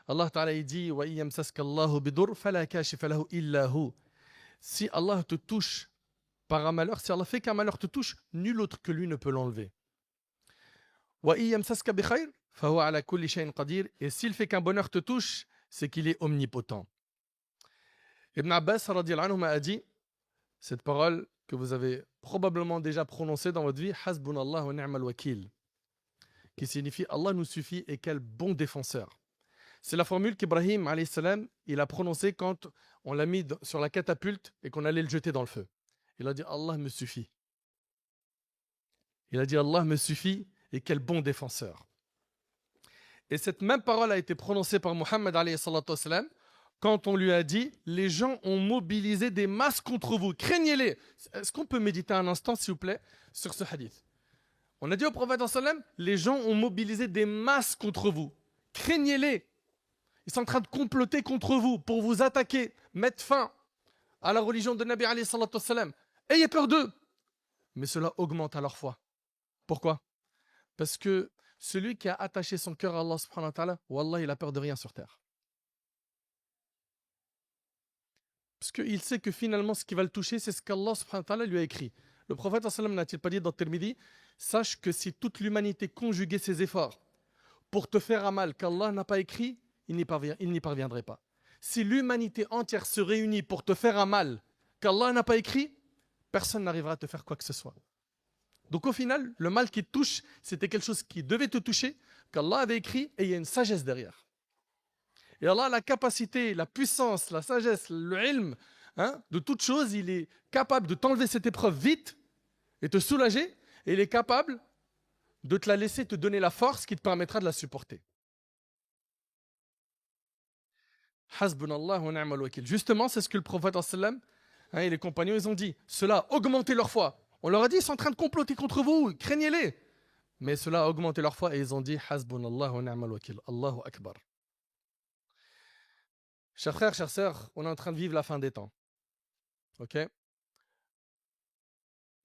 Allah Ta'ala il dit wa yamsaska Allahu bidur fala kashifa lahu illa hu. Si Allah te touche par un malheur, si Allah fait qu'un malheur te touche, nul autre que lui ne peut l'enlever. Wa yamsaska bi khair fa huwa ala kulli shay'in qadir. Et s'il fait qu'un bonheur te touche, c'est qu'il est omnipotent. Ibn Abbas radiyallahu anhu a dit cette parole que vous avez probablement déjà prononcée dans votre vie, Hasbunallah wa ni'mal wakil, qui signifie Allah nous suffit et quel bon défenseur. C'est la formule qu'Ibrahim alayhi salam, il a prononcée quand on l'a mis sur la catapulte et qu'on allait le jeter dans le feu. Il a dit Allah me suffit. Il a dit Allah me suffit et quel bon défenseur. Et cette même parole a été prononcée par Muhammad alayhi salatu wassalam quand on lui a dit les gens ont mobilisé des masses contre vous, craignez-les. Est-ce qu'on peut méditer un instant s'il vous plaît sur ce hadith? On a dit au prophète sallam, les gens ont mobilisé des masses contre vous, craignez-les. Ils sont en train de comploter contre vous pour vous attaquer, mettre fin à la religion de Nabi alayhi salatu wassalam. Ayez peur d'eux. Mais cela augmente à leur foi. Pourquoi? Parce que celui qui a attaché son cœur à Allah subhanahu wa ta'ala, wallah, il a peur de rien sur terre. Parce qu'il sait que finalement, ce qui va le toucher, c'est ce qu'Allah subhanahu wa ta'ala lui a écrit. Le prophète sallam n'a-t-il pas dit dans Tirmidhi, sache que si toute l'humanité conjuguait ses efforts pour te faire un mal qu'Allah n'a pas écrit, il n'y parviendrait pas. Si l'humanité entière se réunit pour te faire un mal qu'Allah n'a pas écrit, personne n'arrivera à te faire quoi que ce soit. Donc au final, le mal qui te touche, c'était quelque chose qui devait te toucher, qu'Allah avait écrit, et il y a une sagesse derrière. Et Allah a la capacité, la puissance, la sagesse, le ilm, de toute chose, il est capable de t'enlever cette épreuve vite et te soulager, et il est capable de te la laisser, te donner la force qui te permettra de la supporter. Hasbunallah wa ni'mal wakil. Justement, c'est ce que le prophète sallam et les compagnons, ils ont dit. Cela a augmenté leur foi. On leur a dit, ils sont en train de comploter contre vous, craignez-les. Mais cela a augmenté leur foi et ils ont dit, Hasbunallah wa ni'mal wakil. Allahu Akbar. Chers frères, chères sœurs, on est en train de vivre la fin des temps. Ok?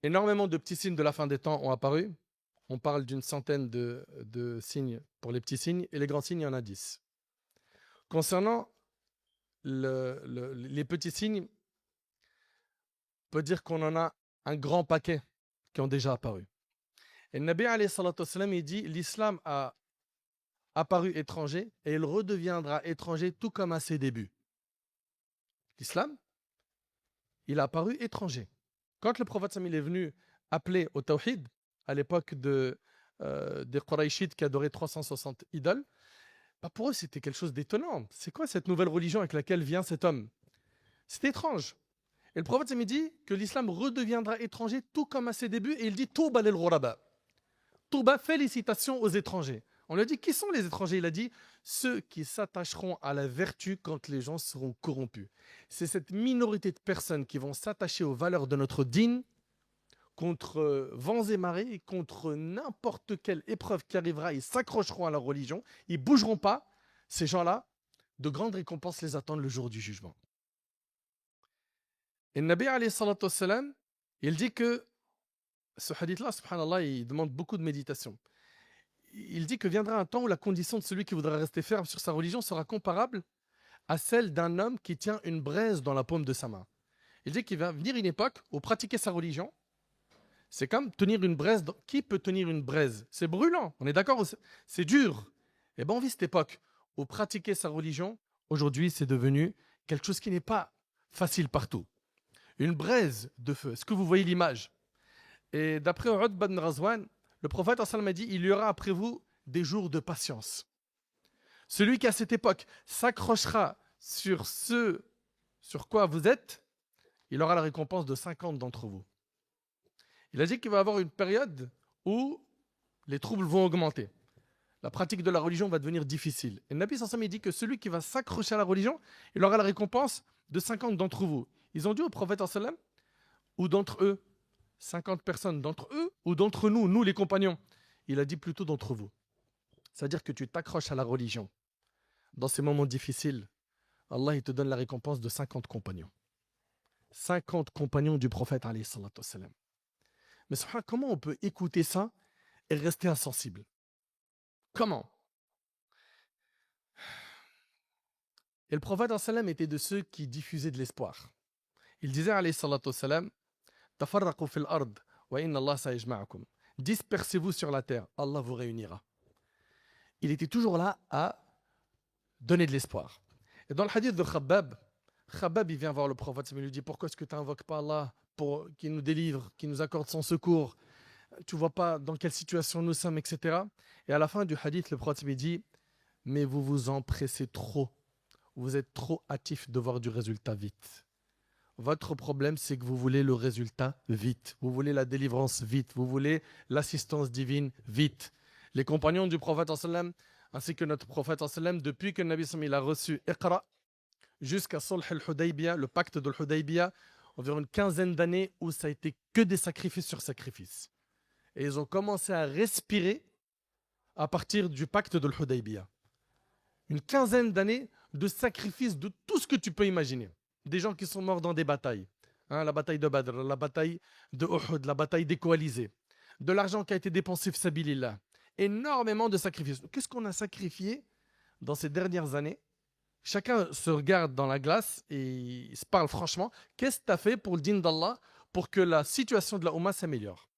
Énormément de petits signes de la fin des temps ont apparu. On parle d'une centaine de signes pour les petits signes et les grands signes, il y en a 10. Concernant les petits signes, on peut dire qu'on en a un grand paquet qui ont déjà apparu. Et le Nabi alayhi salatu wassalam, il dit l'islam a apparu étranger et il redeviendra étranger tout comme à ses débuts. L'islam, il a apparu étranger. Quand le prophète Sam est venu appeler au tawhid, à l'époque des Qurayshites qui adoraient 360 idoles, pour eux c'était quelque chose d'étonnant. C'est quoi cette nouvelle religion avec laquelle vient cet homme? C'était étrange. Et le prophète Sam dit que l'islam redeviendra étranger tout comme à ses débuts et il dit Touba lil ghuraba. Touba, félicitations aux étrangers. On lui a dit qui sont les étrangers? Il a dit ceux qui s'attacheront à la vertu quand les gens seront corrompus. C'est cette minorité de personnes qui vont s'attacher aux valeurs de notre dîn contre vents et marées, contre n'importe quelle épreuve qui arrivera, ils s'accrocheront à leur religion, ils ne bougeront pas. Ces gens-là, de grandes récompenses les attendent le jour du jugement. Et le Nabi alayhi salatu wassalam, il dit que ce hadith-là, subhanallah, il demande beaucoup de méditation. Il dit que viendra un temps où la condition de celui qui voudra rester ferme sur sa religion sera comparable à celle d'un homme qui tient une braise dans la paume de sa main. Il dit qu'il va venir une époque où pratiquer sa religion, c'est comme tenir une braise. Qui peut tenir une braise? C'est brûlant, on est d'accord? C'est dur. Et bien on vit cette époque où pratiquer sa religion, aujourd'hui, c'est devenu quelque chose qui n'est pas facile partout. Une braise de feu. Est-ce que vous voyez l'image? Et d'après Utba ibn Ghazwan, le prophète a dit il y aura après vous des jours de patience. Celui qui à cette époque s'accrochera sur ce sur quoi vous êtes, il aura la récompense de 50 d'entre vous. Il a dit qu'il va y avoir une période où les troubles vont augmenter. La pratique de la religion va devenir difficile. Et le Nabi sallallahu alayhi wa sallam dit que celui qui va s'accrocher à la religion, il aura la récompense de 50 d'entre vous. Ils ont dit au prophète sallallahu alayhi wa sallam, ou d'entre eux, 50 personnes d'entre eux ou d'entre nous, nous les compagnons. Il a dit plutôt d'entre vous. C'est-à-dire que tu t'accroches à la religion. Dans ces moments difficiles, Allah il te donne la récompense de 50 compagnons. 50 compagnons du prophète alayhi salatu wassalam. Mais comment on peut écouter ça et rester insensible? Comment? Et le prophète sallam était de ceux qui diffusaient de l'espoir. Il disait alayhi salatu wassalam, tafarraqu fil ard wa inna Allah sayajma'akum. Dispersez-vous sur la terre, Allah vous réunira. Il était toujours là à donner de l'espoir. Et dans le hadith de Khabbab, il vient voir le prophète, il lui dit, pourquoi est-ce que tu n'invoques pas Allah pour qu'il nous délivre, qu'il nous accorde son secours? Tu ne vois pas dans quelle situation nous sommes, etc. Et à la fin du hadith, le prophète lui dit, mais vous vous empressez trop. Vous êtes trop hâtif de voir du résultat vite. Votre problème, c'est que vous voulez le résultat vite. Vous voulez la délivrance vite. Vous voulez l'assistance divine vite. Les compagnons du prophète sallam, ainsi que notre prophète sallam, depuis que le Nabi sallam il a reçu Iqra jusqu'à Sulh al-Hudaybiyah, le pacte de l'Hudaybiyah, environ une quinzaine d'années où ça a été que des sacrifices sur sacrifices. Et ils ont commencé à respirer à partir du pacte de l'Hudaybiyah. Une quinzaine d'années de sacrifices de tout ce que tu peux imaginer. Des gens qui sont morts dans des batailles. La bataille de Badr, la bataille de Uhud, la bataille des coalisés. De l'argent qui a été dépensé fi sabilillah. Énormément de sacrifices. Qu'est-ce qu'on a sacrifié dans ces dernières années? Chacun se regarde dans la glace et il se parle franchement. Qu'est-ce que tu as fait pour le dîn d'Allah pour que la situation de la Oumma s'améliore?